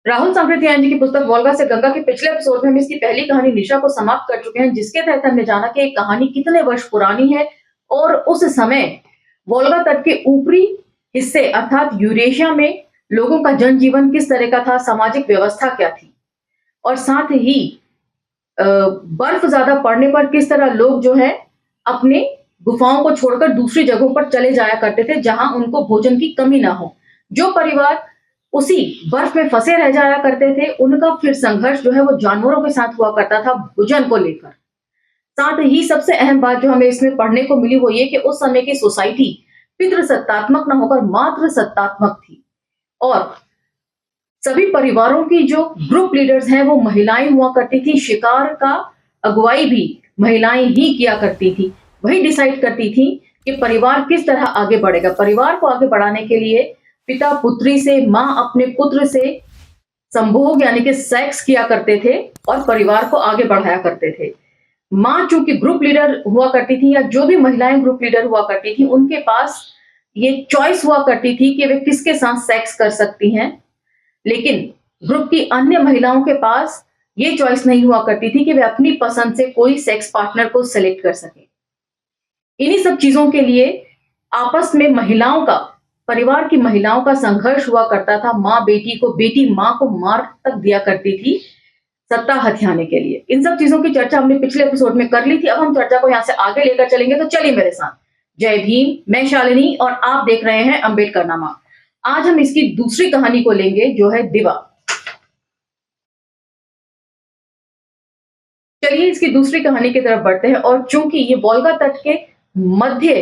राहुल सांकृत्यायन जी की पुस्तक वोल्गा से गंगा के पिछले एपिसोड में हम इसकी पहली कहानी निशा को समाप्त कर चुके हैं, जिसके तहत हमने जाना कि एक कहानी कितने वर्ष पुरानी है और उस समय वोल्गा तट के ऊपरी हिस्से अर्थात यूरेशिया में लोगों का जनजीवन किस तरह का था, सामाजिक व्यवस्था क्या थी और साथ ही बर्फ ज्यादा पड़ने पर किस तरह लोग जो है अपने गुफाओं को छोड़कर दूसरी जगहों पर चले जाया करते थे जहां उनको भोजन की कमी ना हो। जो परिवार उसी बर्फ में फंसे रह जाया करते थे उनका फिर संघर्ष जो है वो जानवरों के साथ हुआ करता था भोजन को लेकर। साथ ही सबसे अहम बात जो हमें इसमें पढ़ने को मिली वो ये कि उस समय की सोसाइटी पितृसत्तात्मक न होकर मातृ सत्तात्मक थी और सभी परिवारों की जो ग्रुप लीडर्स हैं वो महिलाएं हुआ करती थी। शिकार का अगुवाई भी महिलाएं ही किया करती थी। वही डिसाइड करती थी कि परिवार किस तरह आगे बढ़ेगा। परिवार को आगे बढ़ाने के लिए पिता पुत्री से, माँ अपने पुत्र से संभोग यानी कि सेक्स किया करते थे और परिवार को आगे बढ़ाया करते थे। माँ चूंकि ग्रुप लीडर हुआ करती थी या जो भी महिलाएं ग्रुप लीडर हुआ करती थी उनके पास ये चॉइस हुआ करती थी कि वे किसके साथ सेक्स कर सकती हैं, लेकिन ग्रुप की अन्य महिलाओं के पास ये चॉइस नहीं हुआ करती थी कि वे अपनी पसंद से कोई सेक्स पार्टनर को सेलेक्ट कर सके। इन्हीं सब चीजों के लिए आपस में महिलाओं का, परिवार की महिलाओं का संघर्ष हुआ करता था। माँ बेटी को, बेटी माँ को मार तक दिया करती थी सत्ता हथियाने के लिए। इन सब चीजों की चर्चा हमने पिछले एपिसोड में कर ली थी। अब हम चर्चा को यहाँ से आगे लेकर चलेंगे, तो चलिए मेरे साथ। जय भीम, मैं शालिनी और आप देख रहे हैं अंबेडकर नामा। आज हम इसकी दूसरी कहानी को लेंगे जो है दिवा। चलिए इसकी दूसरी कहानी की तरफ बढ़ते हैं और चूंकि ये वोल्गा तट के मध्य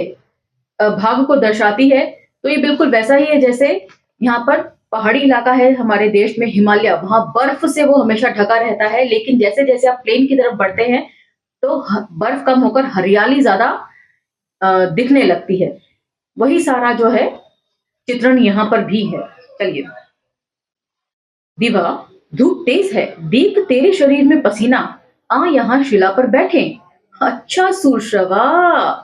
भाग को दर्शाती है तो ये बिल्कुल वैसा ही है जैसे यहाँ पर पहाड़ी इलाका है हमारे देश में हिमालय, वहां बर्फ से वो हमेशा ढका रहता है, लेकिन जैसे जैसे आप प्लेन की तरफ बढ़ते हैं तो बर्फ कम होकर हरियाली ज्यादा दिखने लगती है। वही सारा जो है चित्रण यहाँ पर भी है। चलिए। दिवा, धूप तेज है, देख तेरे शरीर में पसीना, आ यहाँ शिला पर बैठे। अच्छा सूरश्रवा।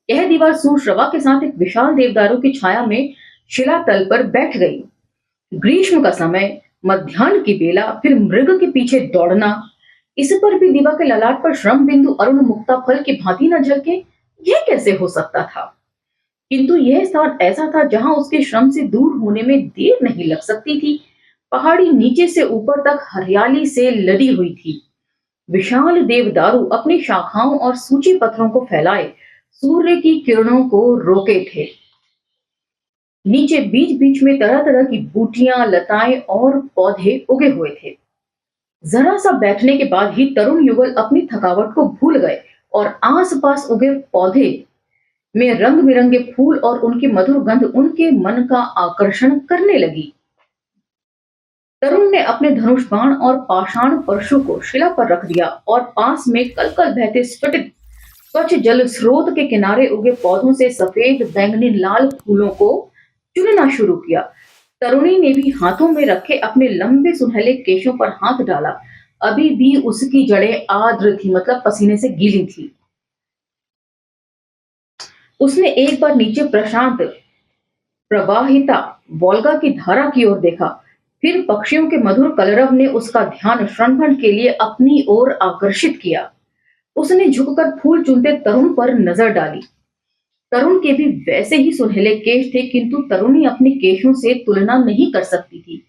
यह दीवार सूरश्रवा के साथ एक विशाल देवदारू की छाया में शिला तल पर बैठ गई। ग्रीष्म का समय, मध्याह्न की बेला, फिर मृग के पीछे दौड़ना, इस पर भी दिवा के ललाट पर श्रम बिंदु अरुण मुक्ता फल की भांति न झलके, यह कैसे हो सकता था? किंतु यह स्थान ऐसा था जहां उसके श्रम से दूर होने में देर नहीं लग सकती थी। पहाड़ी नीचे से ऊपर तक हरियाली से लदी हुई थी। विशाल देवदारू अपनी शाखाओं और सूची पत्थरों को फैलाए सूर्य की किरणों को रोके थे। नीचे बीच बीच में तरह तरह की बूटियां, लताएं और पौधे उगे हुए थे। जरा सा बैठने के बाद ही तरुण युगल अपनी थकावट को भूल गए और आसपास उगे पौधे में रंग बिरंगे फूल और उनकी मधुर गंध उनके मन का आकर्षण करने लगी। तरुण ने अपने धनुष बाण और पाषाण परशु को शिला पर रख दिया और पास में कलकल बहते स्फटिक स्वच्छ जल स्रोत के किनारे उगे पौधों से सफेद, बैंगनी, लाल फूलों को चुनना शुरू किया। तरुणी ने भी हाथों में रखे अपने लंबे सुनहले केशों पर हाथ डाला। अभी भी उसकी जड़ें आर्द्र थी, मतलब पसीने से गीली थी। उसने एक बार नीचे प्रशांत प्रवाहिता वोल्गा की धारा की ओर देखा, फिर पक्षियों के मधुर कलरव ने उसका ध्यान क्षणभर के लिए अपनी ओर आकर्षित किया। उसने झुककर फूल चुनते तरुण पर नजर डाली। तरुण के भी वैसे ही सुनहले केश थे, किंतु तरुणी अपने केशों से तुलना नहीं कर सकती थी।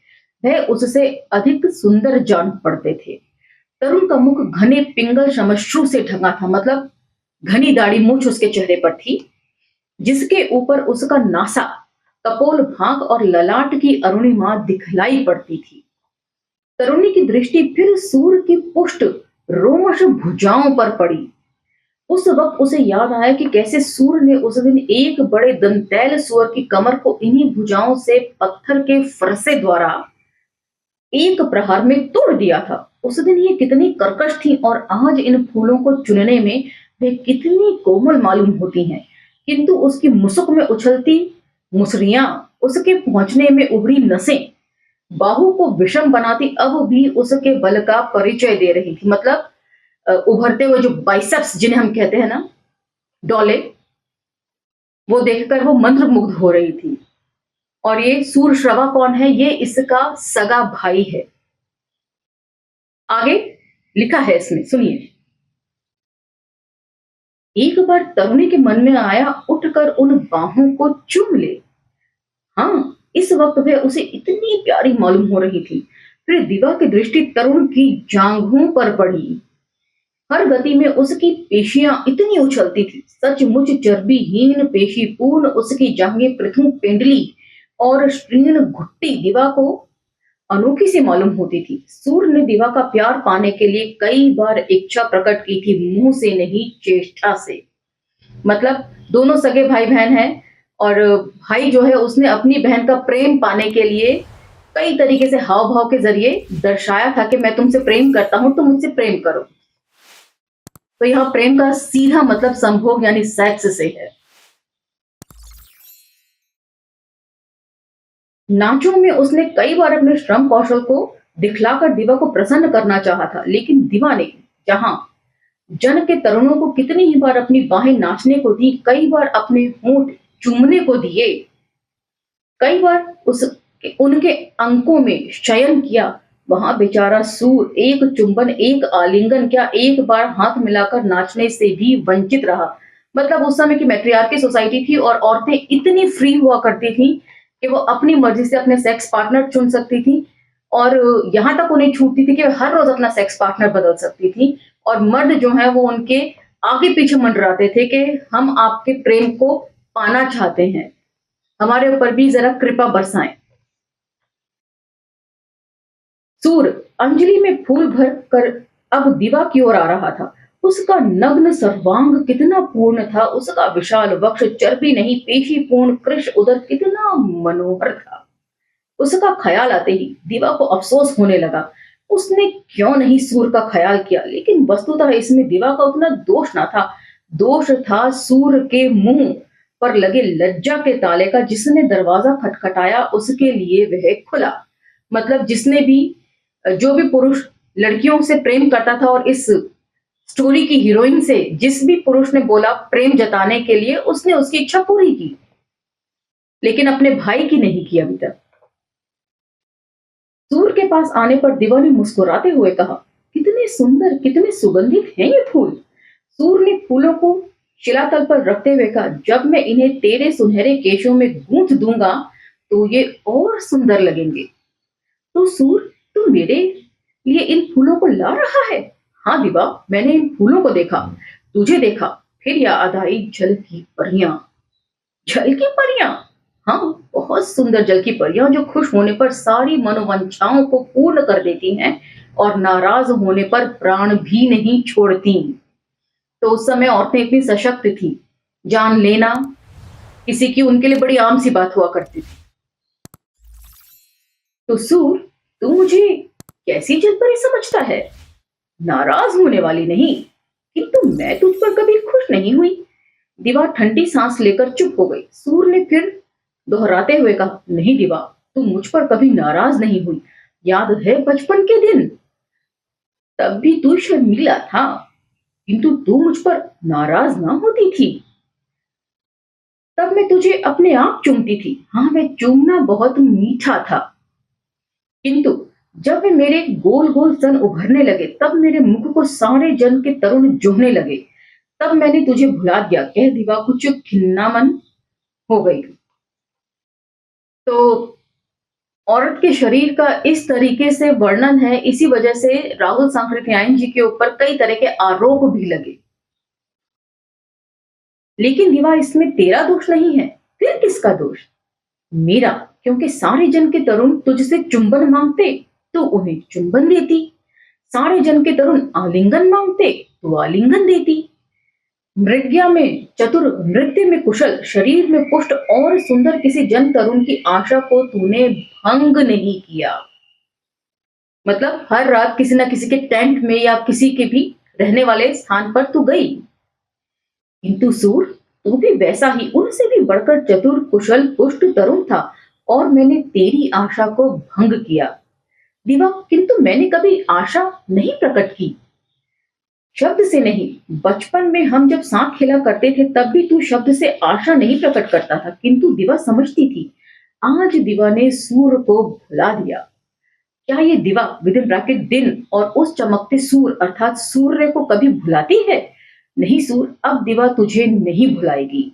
वह उससे अधिक सुंदर जान पड़ते थे। तरुण का मुख घने पिंगल श्मश्रु से ढका था, मतलब घनी दाढ़ी मूछ उसके चेहरे पर थी, जिसके ऊपर उसका नासा, कपोल भाग और ललाट की अरुणिमा दिखलाई पड़ती थी। तरुणी की दृष्टि फिर सूर्य की पुष्ट रोमश भुजाओं पर पड़ी। उस वक्त उसे याद आया कि कैसे सूर्य ने उस दिन एक बड़े दंतैल सुअर की कमर को इन्हीं भुजाओं से पत्थर के फरसे द्वारा एक प्रहार में तोड़ दिया था। उस दिन ये कितनी कर्कश थी और आज इन फूलों को चुनने में वे कितनी कोमल मालूम होती हैं, किंतु उसकी मुसुक में उछलती मुसरियां, उसके पहुंचने में उभरी नसें बाहु को विषम बनाती अब भी उसके बल का परिचय दे रही थी। मतलब उभरते हुए जो बाइसेप्स जिन्हें हम कहते हैं ना, डोले, वो देखकर वो मंत्रमुग्ध हो रही थी। और ये सूरश्रवा कौन है? ये इसका सगा भाई है। आगे लिखा है इसमें, सुनिए। एक बार तरुणी के मन में आया, उठकर उन बाहों को चूम ले। हाँ, इस वक्त वह उसे इतनी प्यारी मालूम हो रही थी। फिर दिवा की दृष्टि तरुण की जांघों पर पड़ी। हर गति में उसकी पेशियां इतनी उछलती थी, सचमुच चर्बीहीन पेशीपूर्ण उसकी जांघें पृथु पेंडली और श्रीण घुट्टी दिवा को अनोखी सी मालूम होती थी। सूर्य ने दिवा का प्यार पाने के लिए कई बार इच्छा प्रकट की थी, मुंह से नहीं चेष्टा से। मतलब दोनों सगे भाई बहन हैं और भाई जो है उसने अपनी बहन का प्रेम पाने के लिए कई तरीके से हाव भाव के जरिए दर्शाया था कि मैं तुमसे प्रेम करता हूं, तुम मुझसे प्रेम करो। तो यहाँ प्रेम का सीधा मतलब संभोग यानी सेक्स से है। नाचों में उसने कई बार अपने श्रम कौशल को दिखलाकर दिवा को प्रसन्न करना चाहा था, लेकिन दिवा ने जहां जन के तरुणों को कितनी ही बार अपनी बाहें नाचने को दी, कई बार अपने होंठ चूमने को दिए, कई बार उनके अंकों में शयन किया, वहां बेचारा सूर एक चुंबन, एक आलिंगन, क्या एक बार हाथ मिलाकर नाचने से भी वंचित रहा। मतलब उस समय की मैट्रियार्की सोसाइटी थी और औरतें इतनी फ्री हुआ करती थी कि वो अपनी मर्जी से अपने सेक्स पार्टनर चुन सकती थी और यहाँ तक उन्हें छूट थी कि हर रोज अपना सेक्स पार्टनर बदल सकती थी। और मर्द जो है वो उनके आगे पीछे मंडराते थे कि हम आपके प्रेम को पाना चाहते हैं, हमारे ऊपर भी जरा कृपा बरसाएं। सूर अंजलि में फूल भर कर अब दिवा की ओर आ रहा था। उसका नग्न सर्वांग कितना पूर्ण था, उसका विशाल वक्ष चर्बी नहीं पेशी पूर्ण कृश उदर कितना मनोहर था। उसका ख्याल आते ही दिवा को अफसोस होने लगा, उसने क्यों नहीं सूर का ख्याल किया। लेकिन वस्तुतः इसमें दिवा का उतना दोष ना था, दोष था सूर के मुंह पर लगे लज्जा के ताले का। जिसने दरवाजा खटखटाया उसके लिए वह खुला। मतलब जिसने भी, जो भी पुरुष लड़कियों से प्रेम करता था और इस स्टोरी की हीरोइन से जिस भी पुरुष ने बोला प्रेम जताने के लिए, उसने उसकी इच्छा पूरी की, लेकिन अपने भाई की नहीं की अभी तक। सूर के पास आने पर दिवा ने मुस्कुराते हुए कहा, कितने सुंदर कितने सुगंधित हैं ये फूल। सूर ने फूलों को शिलातल पर रखते हुए कहा, जब मैं इन्हें तेरे सुनहरे केशों में गूंथ दूंगा तो ये और सुंदर लगेंगे। तो सूर, तू मेरे लिए इन फूलों को ला रहा है? हाँ दिवा, मैंने इन फूलों को देखा, तुझे देखा, फिर याद आई जल की परियां। जल की परियां? हाँ, बहुत सुंदर जल की परियां जो खुश होने पर सारी मनोवांछाओं को पूर्ण कर देती हैं और नाराज होने पर प्राण भी नहीं छोड़ती। तो उस समय औरतें इतनी सशक्त थी, जान लेना किसी की उनके लिए बड़ी आम सी बात हुआ करती थी। तो सूर, तू मुझे कैसी जलपरी समझता है? नाराज होने वाली नहीं, किंतु मैं तुझ पर कभी खुश नहीं हुई। दिवा ठंडी सांस लेकर चुप हो गई। सूर ने फिर दोहराते हुए कहा, नहीं दिवा, तू मुझ पर कभी नाराज नहीं हुई। याद है बचपन के दिन, तब भी तू शर्मीला था, किंतु तू मुझ पर नाराज ना होती थी। तब मैं तुझे अपने आप चूमती थी। हाँ, मैं चूमना बहुत मीठा था, किंतु जब वे मेरे गोल गोल स्तन उभरने लगे, तब मेरे मुख को सारे जन के तरुण जोहने लगे, तब मैंने तुझे भुला दिया। कह दिवा कुछ खिन्नामन हो गई। तो औरत के शरीर का इस तरीके से वर्णन है, इसी वजह से राहुल सांकृत्यायन जी के ऊपर कई तरह के आरोप भी लगे। लेकिन दिवा, इसमें तेरा दोष नहीं है, फिर किसका दोष? मेरा, क्योंकि सारे जन के तरुण तुझसे चुंबन मांगते तो उन्हें चुंबन देती, सारे जन के तरुण आलिंगन मांगते तो आलिंगन देती। मृग्या में चतुर, नृत्य में कुशल, शरीर में पुष्ट और सुंदर किसी जन तरुण की आशा को तूने भंग नहीं किया। मतलब हर रात किसी न किसी के टेंट में या किसी के भी रहने वाले स्थान पर तू गई, किंतु सूर, तू भी वैसा ही, उनसे भी बढ़कर चतुर कुशल पुष्ट तरुण था और मैंने तेरी आशा को भंग किया। दिवा, किंतु मैंने कभी आशा नहीं प्रकट की, शब्द से नहीं। बचपन में हम जब साथ खेला करते थे तब भी तू शब्द से आशा नहीं प्रकट करता था, किंतु दिवा समझती थी। आज दिवा ने सूर को भुला दिया। क्या ये दिवा विद इन ब्रैकेट दिन और उस चमकते सूर अर्थात सूर्य को कभी भुलाती है? नहीं सूर, अब दिवा तुझे नहीं भुलाएगी।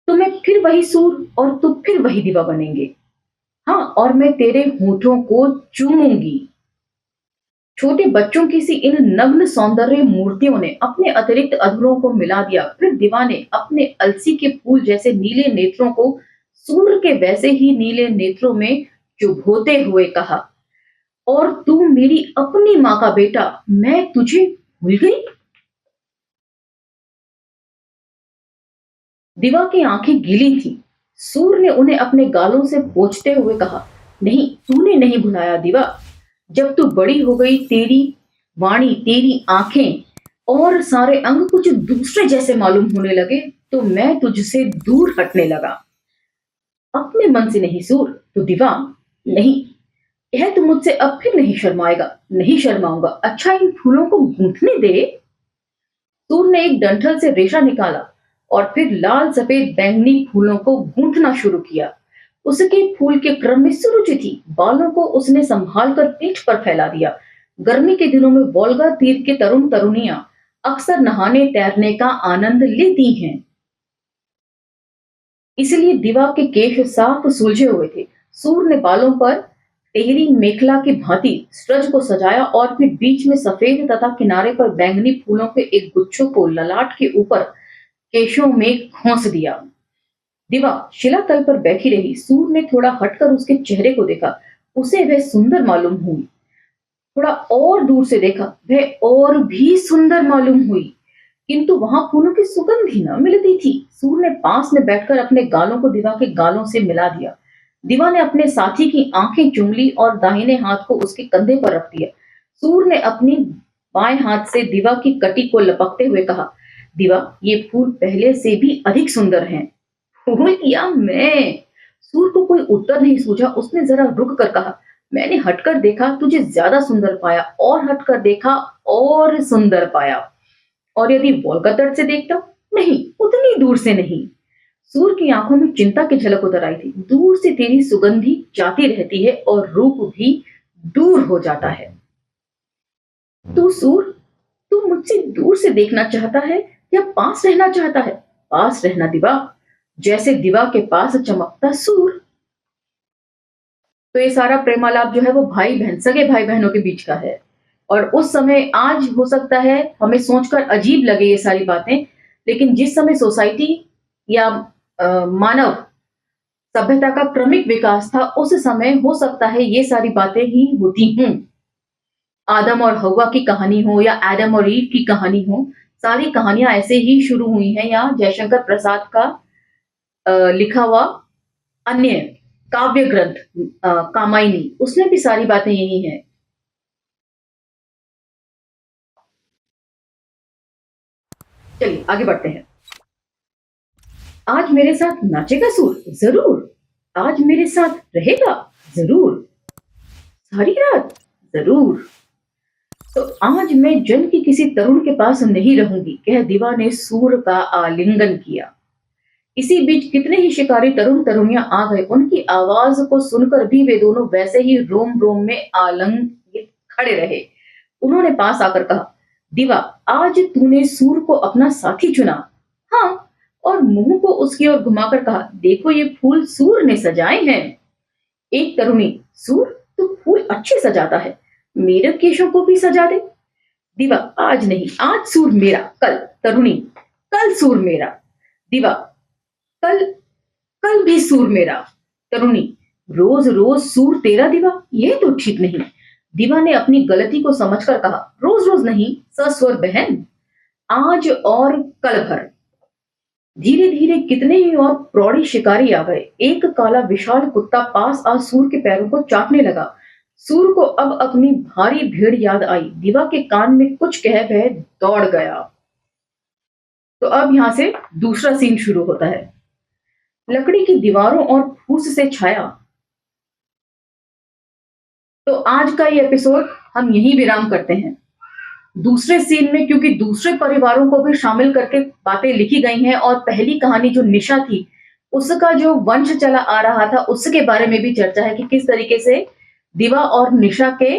तो मैं फिर वही सूर और तू फिर वही दिवा बनेंगे। हाँ, और मैं तेरे होठों को चूमूंगी। छोटे बच्चों की सी इन नग्न सौंदर्य मूर्तियों ने अपने अतिरिक्त अधरों को मिला दिया। फिर दिवा ने अपने अलसी के फूल जैसे नीले नेत्रों को सूर्य के वैसे ही नीले नेत्रों में चुभोते हुए कहा, और तू मेरी अपनी माँ का बेटा, मैं तुझे भूल गई? दिवा की आंखें गीली थी। सूर्य ने उन्हें अपने गालों से पोंछते हुए कहा, नहीं, तूने नहीं भुलाया दिवा। जब तू बड़ी हो गई, तेरी वाणी, तेरी आंखें और सारे अंग कुछ दूसरे जैसे मालूम होने लगे, तो मैं तुझसे दूर हटने लगा। अपने मन से नहीं सूर, तो दिवा नहीं, यह तू मुझसे अब फिर नहीं शर्माएगा। नहीं शर्माऊंगा। अच्छा, इन फूलों को गूंथने दे। सूर ने एक डंठल से रेशा निकाला और फिर लाल सफेद बैंगनी फूलों को गूंथना शुरू किया। उसके फूल के क्रम में सुरुचि थी। बालों को उसने संभाल कर पीठ पर फैला दिया। गर्मी के दिनों में वोल्गा तीर के तरुण तरुणियां अक्सर नहाने तैरने का आनंद लेती हैं। इसलिए दिवा के केश साफ सुलझे हुए थे। सूर ने बालों पर टेहरी मेखला की भांति स्ट्रज को सजाया और फिर बीच में सफेद तथा किनारे पर बैंगनी फूलों के एक गुच्छों को ललाट के ऊपर केशों में खोस दिया। दिवा शिलातल पर बैठी रही। सूर ने थोड़ा हटकर उसके चेहरे को देखा। उसे वह सुंदर मालूम हुई। थोड़ा और दूर से देखा, वह और भी सुंदर मालूम हुई, किंतु वहां फूलों की सुगंध ही न मिलती थी। सूर ने पास में बैठकर अपने गालों को दिवा के गालों से मिला दिया। दिवा ने अपने साथी की आंखें चूम ली और दाहिने हाथ को उसके कंधे पर रख दिया। सूर ने अपनी बाएं हाथ से दिवा की कटी को लपकते हुए कहा, दिवा, ये फूल पहले से भी अधिक सुंदर हैं। फूल या मैं? सूर को कोई उत्तर नहीं सूझा। उसने जरा रुक कर कहा, मैंने हटकर देखा, तुझे ज्यादा सुंदर पाया, और हटकर देखा और सुंदर पाया। और यदि वोल्गा तट से देखता? नहीं, उतनी दूर से नहीं। सूर की आंखों में चिंता की झलक उतर आई थी। दूर से तेरी सुगंधी जाती रहती है और रूप भी दूर हो जाता है। तू सूर, तू मुझसे दूर से देखना चाहता है या पास रहना चाहता है? पास रहना दिवा, जैसे दिवा के पास चमकता सूर। तो ये सारा प्रेमालाप जो है वो भाई बहन, सगे भाई बहनों के बीच का है। और उस समय, आज हो सकता है हमें सोचकर अजीब लगे ये सारी बातें, लेकिन जिस समय सोसाइटी या मानव सभ्यता का क्रमिक विकास था, उस समय हो सकता है ये सारी बातें ही होती हों। आदम और हव्वा की कहानी हो या एडम और ईव की कहानी हो, सारी कहानियां ऐसे ही शुरू हुई हैं। या जयशंकर प्रसाद का लिखा हुआ अन्य काव्य ग्रंथ कामायनी, उसमें भी सारी बातें यही हैं। चलिए आगे बढ़ते हैं। आज मेरे साथ नाचेगा सूर? जरूर। आज मेरे साथ रहेगा? जरूर। सारी रात? जरूर। तो आज मैं जन की किसी तरुण के पास नहीं रहूंगी, कह दिवा ने सूर का आलिंगन किया। इसी बीच कितने ही शिकारी तरुण तरुणियां आ गए। उनकी आवाज को सुनकर भी वे दोनों वैसे ही रोम रोम में आलंगित खड़े रहे। उन्होंने पास आकर कहा, दिवा, आज तूने सूर को अपना साथी चुना? हाँ। और मुंह को उसकी ओर घुमाकर कहा, देखो ये फूल सूर ने सजाए हैं। एक तरुणी, सूर, तू फूल अच्छे सजाता है, मेरे केशों को भी सजा दे। दिवा, आज नहीं, आज सूर मेरा, कल। तरुणी, कल सूर मेरा। दिवा, कल कल भी सूर मेरा। तरुणी, रोज रोज सूर तेरा दिवा, ये तो ठीक नहीं। दिवा ने अपनी गलती को समझकर कहा, रोज रोज नहीं सस्वर बहन, आज और कल भर। धीरे धीरे कितने ही और प्रौढ़ी शिकारी आ गए। एक काला विशाल कुत्ता पास आ सूर के पैरों को चाटने लगा। सूर को अब अपनी भारी भीड़ याद आई। दिवा के कान में कुछ कह वह दौड़ गया। तो अब यहां से दूसरा सीन शुरू होता है। लकड़ी की दीवारों और फूस से छाया। तो आज का ये एपिसोड हम यहीं विराम करते हैं। दूसरे सीन में, क्योंकि दूसरे परिवारों को भी शामिल करके बातें लिखी गई हैं, और पहली कहानी जो निशा थी उसका जो वंश चला आ रहा था उसके बारे में भी चर्चा है कि किस तरीके से दिवा और निशा के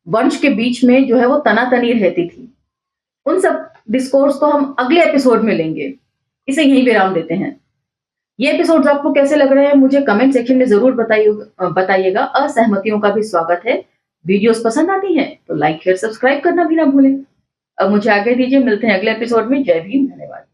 वंश के बीच में जो है वो तनातनी रहती थी। उन सब डिस्कोर्स को हम अगले एपिसोड में लेंगे। इसे यहीं विराम देते हैं। ये एपिसोड्स आपको कैसे लग रहे हैं मुझे कमेंट सेक्शन में जरूर बताइएगा। असहमतियों का भी स्वागत है। वीडियोस पसंद आती हैं तो लाइक शेयर सब्सक्राइब करना भी ना भूलें। अब मुझे आगे दीजिए, मिलते हैं अगले एपिसोड में। जय भीम, धन्यवाद।